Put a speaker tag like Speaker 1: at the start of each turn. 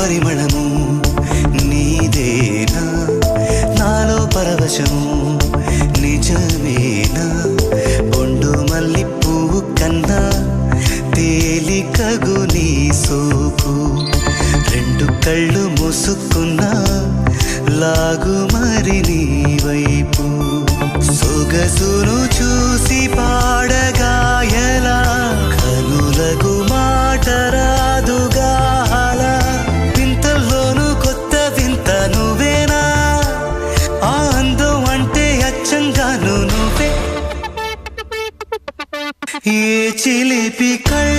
Speaker 1: పరిమళము నీదేనా నాలో పరవశము నిజమేనా బొండు మల్లి పువ్వు కన్నా తేలికగు నీ సోకు రెండు కళ్ళు మూసుకున్నా లాగు మరి నీ వైపు సొగసును చూసి పాడగాయలా కనులకు మాట రాదుగా వింతల్లోనూ కొత్త వింత నువ్వేనా ఆ అందం అంటే అచ్చంగాను నువ్వే ఏ చిలిపి కళ్ళ